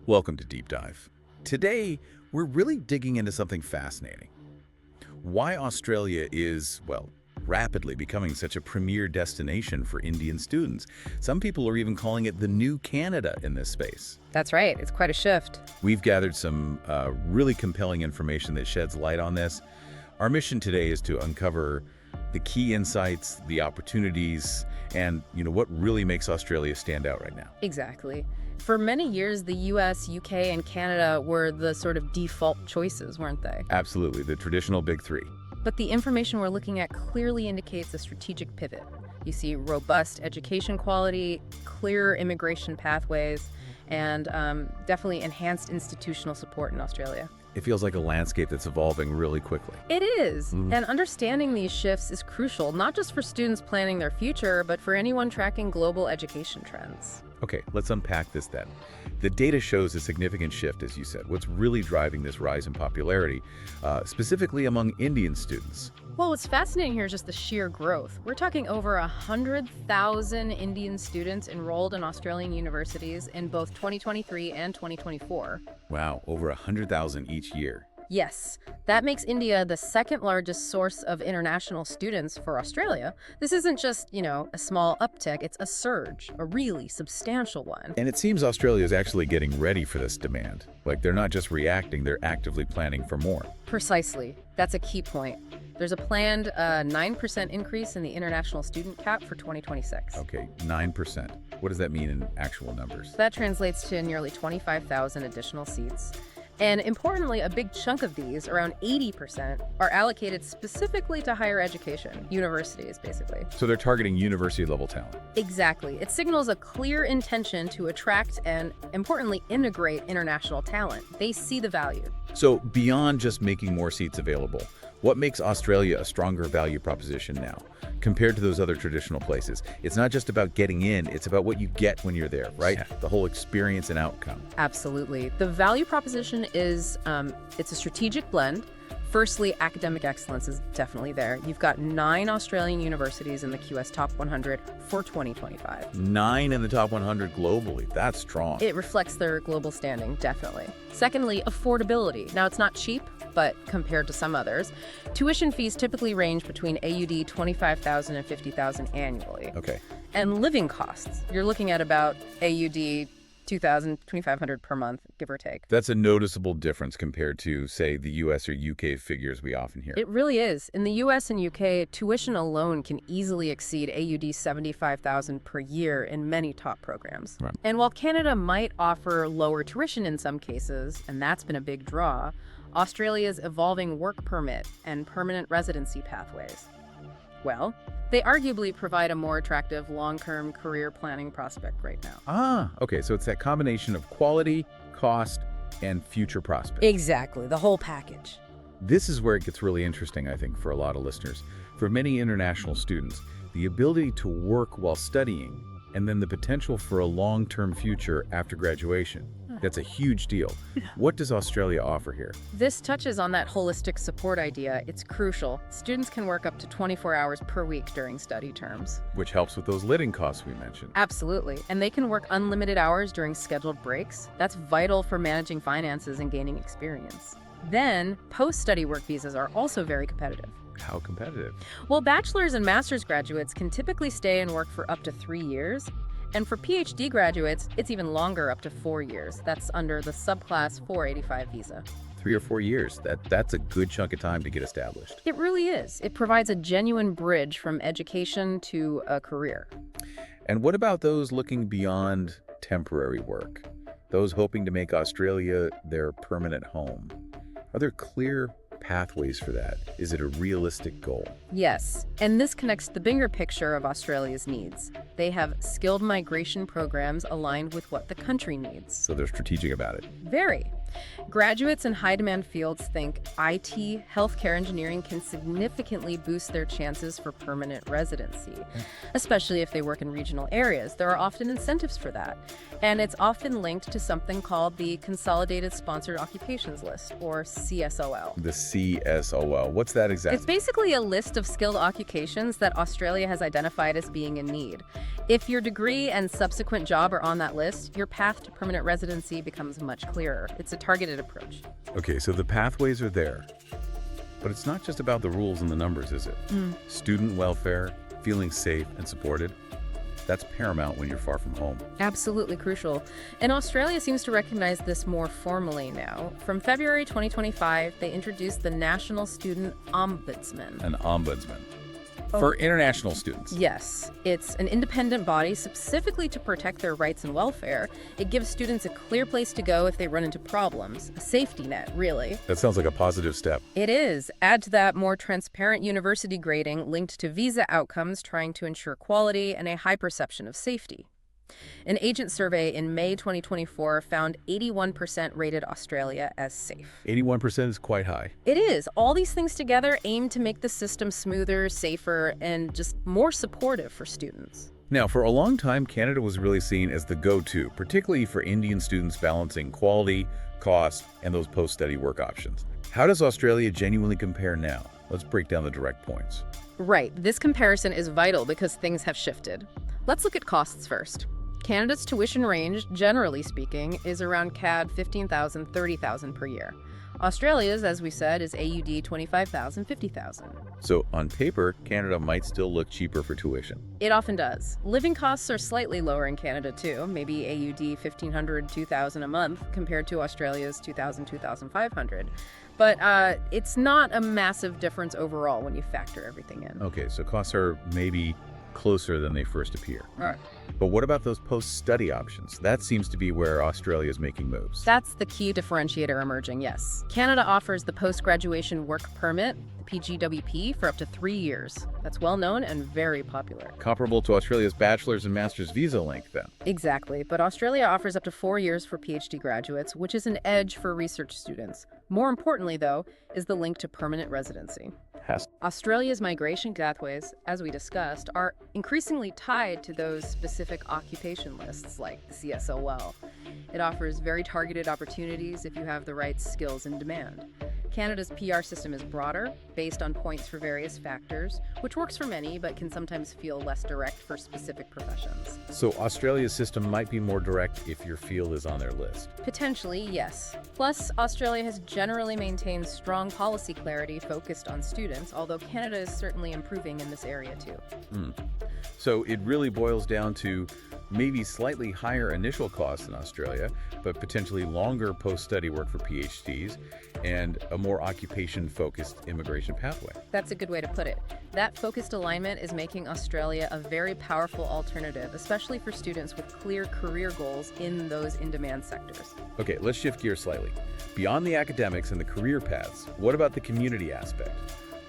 Welcome to Deep Dive. Today, we're really digging into something fascinating. Why Australia is, well, rapidly becoming such a premier destination for Indian students. Some people are even calling it the new Canada in this space. That's right. It's quite a shift. We've gathered some really compelling information that sheds light on this. Our mission today is to uncover the key insights, the opportunities, and what really makes Australia stand out right now. Exactly. For many years, the US, UK, and Canada were the sort of default choices, weren't they? Absolutely, the traditional big three. But the information we're looking at clearly indicates a strategic pivot. You see robust education quality, clearer immigration pathways, and definitely enhanced institutional support in Australia. It feels like a landscape that's evolving really quickly. It is. And understanding these shifts is crucial, not just for students planning their future, but for anyone tracking global education trends. Okay, let's unpack this then. The data shows a significant shift, as you said. What's really driving this rise in popularity, specifically among Indian students? Well, what's fascinating here is just the sheer growth. We're talking over 100,000 Indian students enrolled in Australian universities in both 2023 and 2024. Wow, over 100,000 each year. Yes, that makes India the second largest source of international students for Australia. This isn't just, a small uptick, it's a surge, a really substantial one. And it seems Australia is actually getting ready for this demand. Like, they're not just reacting, they're actively planning for more. Precisely. That's a key point. There's a planned 9% increase in the international student cap for 2026. Okay, 9%. What does that mean in actual numbers? That translates to nearly 25,000 additional seats. And importantly, a big chunk of these, around 80%, are allocated specifically to higher education, universities, basically. So they're targeting university-level talent. Exactly. It signals a clear intention to attract and, importantly, integrate international talent. They see the value. So beyond just making more seats available, what makes Australia a stronger value proposition now compared to those other traditional places? It's not just about getting in, it's about what you get when you're there, right? Yeah. The whole experience and outcome. Absolutely. The value proposition is, it's a strategic blend. Firstly, academic excellence is definitely there. You've got 9 Australian universities in the QS Top 100 for 2025. 9 in the top 100 globally. That's strong. It reflects their global standing, definitely. Secondly, affordability. Now, it's not cheap, but compared to some others, tuition fees typically range between AUD 25,000 and 50,000 annually. Okay. And living costs, you're looking at about AUD 2,000, 2,500 per month, give or take. That's a noticeable difference compared to, say, the US or UK figures we often hear. It really is. In the US and UK, tuition alone can easily exceed AUD 75,000 per year in many top programs. Right. And while Canada might offer lower tuition in some cases, and that's been a big draw, Australia's evolving work permit and permanent residency pathways, well, they arguably provide a more attractive long-term career planning prospect right now. Okay, so it's that combination of quality, cost, and future prospects. Exactly, the whole package. This is where it gets really interesting, I think, for a lot of listeners. For many international students, the ability to work while studying and then the potential for a long-term future after graduation. That's a huge deal. What does Australia offer here? This touches on that holistic support idea. It's crucial. Students can work up to 24 hours per week during study terms. Which helps with those living costs we mentioned. Absolutely. And they can work unlimited hours during scheduled breaks. That's vital for managing finances and gaining experience. Then, post-study work visas are also very competitive. How competitive? Well, bachelor's and master's graduates can typically stay and work for up to 3 years. And for PhD graduates, it's even longer, up to 4 years. That's under the subclass 485 visa. 3 or 4 years. That's a good chunk of time to get established. It really is. It provides a genuine bridge from education to a career. And what about those looking beyond temporary work? Those hoping to make Australia their permanent home? Are there clear pathways for that? Is it a realistic goal? Yes, and this connects the bigger picture of Australia's needs. They have skilled migration programs aligned with what the country needs. So they're strategic about it. Very. Graduates in high-demand fields think IT, healthcare engineering can significantly boost their chances for permanent residency, especially if they work in regional areas. There are often incentives for that, and it's often linked to something called the Consolidated Sponsored Occupations List, or CSOL. The CSOL. What's that It's exactly? basically a list of skilled occupations that Australia has identified as being in need. If your degree and subsequent job are on that list, your path to permanent residency becomes much clearer. It's a targeted approach. Okay, so the pathways are there. But it's not just about the rules and the numbers, is it? Student welfare, feeling safe and supported, that's paramount when you're far from home. Absolutely crucial. And Australia seems to recognize this more formally now. From February 2025, they introduced the National Student Ombudsman. An ombudsman. For international students. Yes, it's an independent body specifically to protect their rights and welfare. It gives students a clear place to go if they run into problems. A safety net, really. That sounds like a positive step. It is. Add to that more transparent university grading linked to visa outcomes, trying to ensure quality and a high perception of safety. An agent survey in May 2024 found 81% rated Australia as safe. 81% is quite high. It is. All these things together aim to make the system smoother, safer, and just more supportive for students. Now, for a long time, Canada was really seen as the go-to, particularly for Indian students balancing quality, cost, and those post-study work options. How does Australia genuinely compare now? Let's break down the direct points. Right. This comparison is vital because things have shifted. Let's look at costs first. Canada's tuition range, generally speaking, is around CAD 15,000, 30,000 per year. Australia's, as we said, is AUD 25,000, 50,000. So on paper, Canada might still look cheaper for tuition. It often does. Living costs are slightly lower in Canada too, maybe AUD 1,500, 2,000 a month compared to Australia's 2,000, 2,500. But it's not a massive difference overall when you factor everything in. Okay, so costs are maybe closer than they first appear. All right. But what about those post-study options? That seems to be where Australia is making moves. That's the key differentiator emerging, yes. Canada offers the post-graduation work permit, the PGWP, for up to 3 years. That's well known and very popular. Comparable to Australia's bachelor's and master's visa length, then. Exactly, but Australia offers up to 4 years for PhD graduates, which is an edge for research students. More importantly, though, is the link to permanent residency. Australia's migration pathways, as we discussed, are increasingly tied to those specific occupation lists like the CSOL. It offers very targeted opportunities if you have the right skills in demand. Canada's PR system is broader, based on points for various factors, which works for many but can sometimes feel less direct for specific professions. So Australia's system might be more direct if your field is on their list. Potentially, yes. Plus, Australia has generally maintained strong policy clarity focused on students, although Canada is certainly improving in this area too. So it really boils down to maybe slightly higher initial costs in Australia, but potentially longer post-study work for PhDs and a more occupation-focused immigration pathway. That's a good way to put it. That focused alignment is making Australia a very powerful alternative, especially for students with clear career goals in those in-demand sectors. Okay, let's shift gears slightly. Beyond the academics and the career paths, what about the community aspect?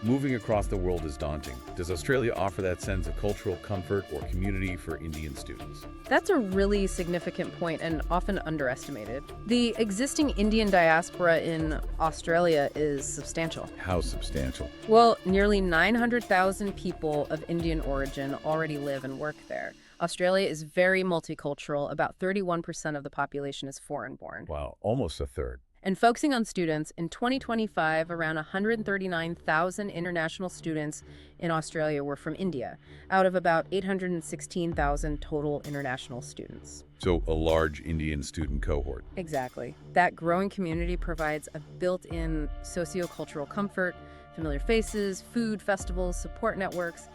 Moving across the world is daunting. Does Australia offer that sense of cultural comfort or community for Indian students? That's a really significant point and often underestimated. The existing Indian diaspora in Australia is substantial. How substantial? Well, nearly 900,000 people of Indian origin already live and work there. Australia is very multicultural. About 31% of the population is foreign-born. Wow, almost a third. And focusing on students, in 2025, around 139,000 international students in Australia were from India, out of about 816,000 total international students. So a large Indian student cohort. Exactly. That growing community provides a built-in sociocultural comfort, familiar faces, food, festivals, support networks.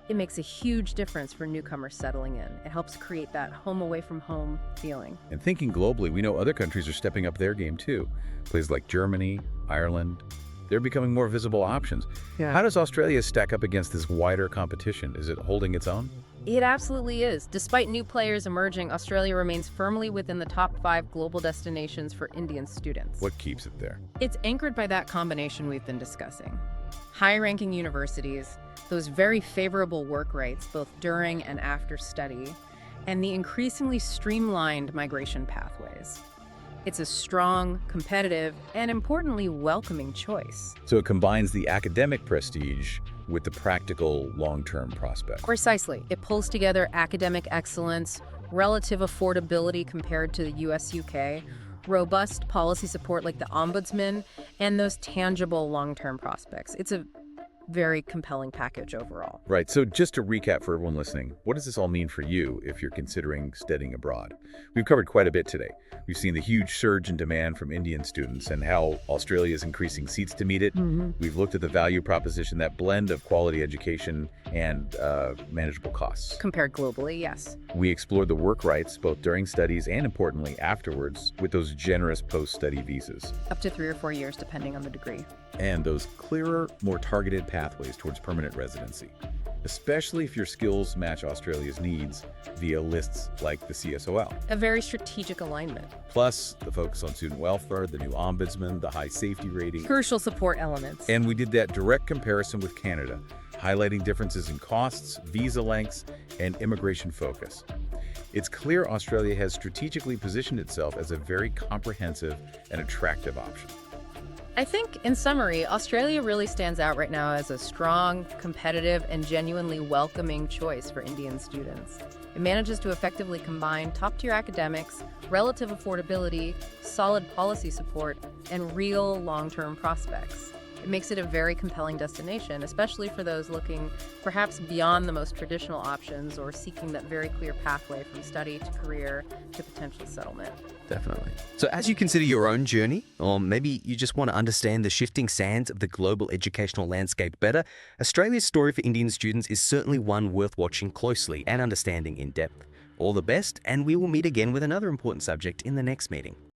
It makes a huge difference for newcomers settling in. It helps create that home away from home feeling. And thinking globally, we know other countries are stepping up their game too. Places like Germany, Ireland, they're becoming more visible options. Yeah. How does Australia stack up against this wider competition? Is it holding its own? It absolutely is. Despite new players emerging, Australia remains firmly within the top 5 global destinations for Indian students. What keeps it there? It's anchored by that combination we've been discussing. High-ranking universities, those very favorable work rights both during and after study, and the increasingly streamlined migration pathways. It's a strong, competitive, and importantly, welcoming choice. So it combines the academic prestige with the practical long-term prospect. Precisely. It pulls together academic excellence, relative affordability compared to the US-UK, robust policy support like the Ombudsman, and those tangible long-term prospects. It's a very compelling package overall. Right, so just to recap for everyone listening, what does this all mean for you if you're considering studying abroad? We've covered quite a bit today. We've seen the huge surge in demand from Indian students and how Australia is increasing seats to meet it. We've looked at the value proposition, that blend of quality education and manageable costs. Compared globally, yes. We explored the work rights, both during studies and importantly afterwards, with those generous post-study visas. Up to 3 or 4 years, depending on the degree. And those clearer, more targeted pathways towards permanent residency, especially if your skills match Australia's needs via lists like the CSOL. A very strategic alignment. Plus, the focus on student welfare, the new ombudsman, the high safety rating. Crucial support elements. And we did that direct comparison with Canada, highlighting differences in costs, visa lengths, and immigration focus. It's clear Australia has strategically positioned itself as a very comprehensive and attractive option. I think, in summary, Australia really stands out right now as a strong, competitive, and genuinely welcoming choice for Indian students. It manages to effectively combine top-tier academics, relative affordability, solid policy support, and real long-term prospects. It makes it a very compelling destination, especially for those looking perhaps beyond the most traditional options or seeking that very clear pathway from study to career to potential settlement. Definitely. So as you consider your own journey, or maybe you just want to understand the shifting sands of the global educational landscape better, Australia's story for Indian students is certainly one worth watching closely and understanding in depth. All the best, and we will meet again with another important subject in the next meeting.